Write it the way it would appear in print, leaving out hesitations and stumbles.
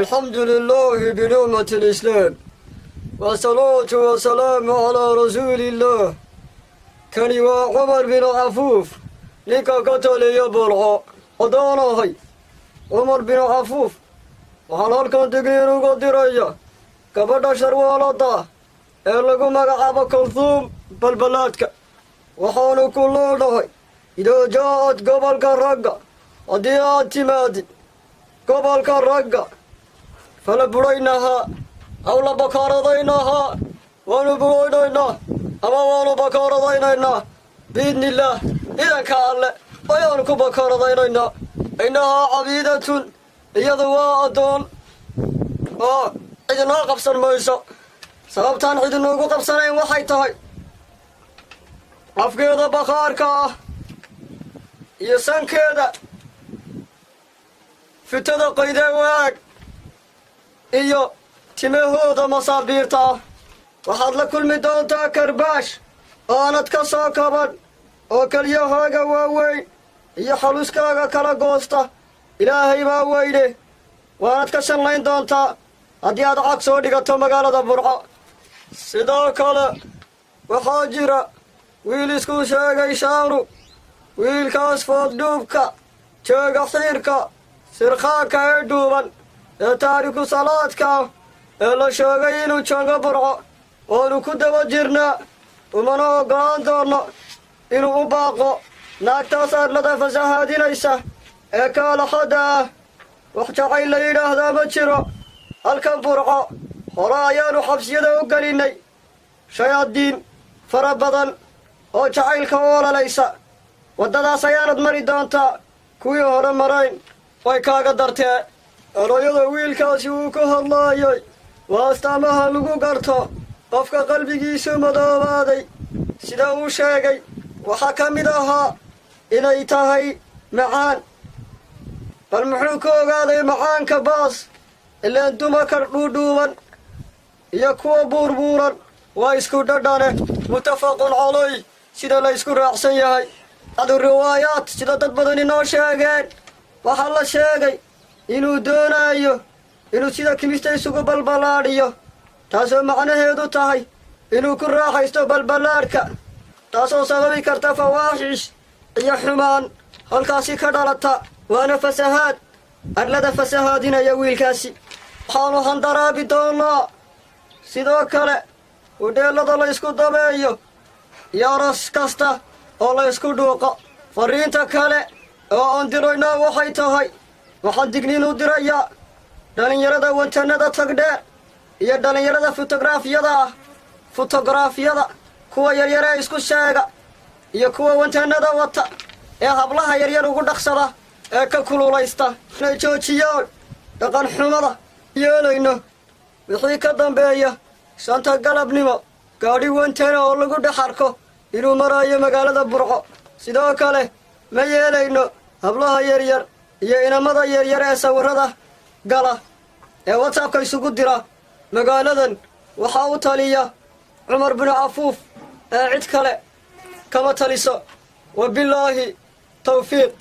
الحمد لله بنعمة الإسلام والصلاة والسلام على رسول الله كان عمر بن عفوف لك قتل يبرع قدانه عمر بن عفوف وحلال كان تقير قدرية كبدا شروالطة إلقوا مقعب كلثوم بالبلادك وحانوا كلونه إذا جاءت قبل كالرقة وديات تمادي قبل كالرقة فلبريناها أو لبكارضيناها ونبريناها أما ونبكارضيناها بإذن الله إذا كان ويونكو بكارضيناها إنها عبيدة يضواء دون إذن قبصر ميسا سببتان إذن نوغو قبصرين وحيتهي أفقيد بخاركا يسان كيدا فتدا قيدا واق iyo timahooda masaabiirta waxaad la kulmi doontaa karbaash aanad ka soo kaban oo kelyahaaga waaweyn iyo xaluskaaga kala goosta ilaahay baa weyne waanad ka shanlayn doontaa haddii aad cag soo dhigato magaalada burco sidoo kale waxaa jira wiil isku sheegay shaaru wiilkaas foogdhuubka jooga xiirka sirkhaanka ee dhuuban ee taariku salaadka ee la sheegay inuu joogo burco oonu ku daba jirnaa umana oggolaan doonno inuu u baaqo naagtaas arlada fasahaadinaysa ee kaalaxadda ah wax jacayl la yidhaahdaa ma jiro halkan burco hore ayaannu xabsiyada u gelinnay shayaadiin fara badan oo jacaylka u ololaysa waddadaas ayaanad mari doontaa kuwii hore marayn way kaaga dartee erayada wiilkaasi uu ka hadlaayay waa astaamaha lagu garto qofka qalbigiisu madoobaaday sida uu sheegay waxaa ka mid ahaa inay tahay macaan bal muxuu ka ogaaday macaanka baas ilaan dumarka dhuudhuuban iyo kuwa buurbuuran waa isku dhadhane muttafaqun calay sida la ysku raacsan yahay adu riwaayaad sida dad badan inoo sheegeen waxaa la sheegay inuu doonaayo inuu sida kimista isugu balballaadhiyo taasoo macnaheedu tahay inuu ku raaxaysto balballaadhka taasoo sababi karta fawaaxish iyo xumaan halkaasi ka dhalata waana fasahaad arlada fasahaadinaya wiilkaasi waxaanu handaraabi doonnaa sidoo kale hudheellada la ysku dabeeyo iyo aras kasta oo la ysku dhuuqo farriinta kale oo aan diraynaa waxay tahay waxaan digniin u dirayaa dhallinyarada wantannada tagdheer iyo dhallinyarada fotograafiyada kuwa yaryaree isku sheega iyo kuwa wantannada wata ee hablaha yaryar ugu dhaqsada ee ka kululaysta inay joojiyaan dhaqan xumada yeelayno wixii ka dambeeya shanta galabnimo gaadhi wantana oo lagu dhex arko inuu maraayo magaalada burco sidoo kale ma yeelayno hablaha yaryar iyo inamada yaryar ee sawirrada gala ee whatsappka isugu dira magaaladan waxaa u taliya cumar binu cafuuf ee cid kale kama taliso wabillaahi tawfiiq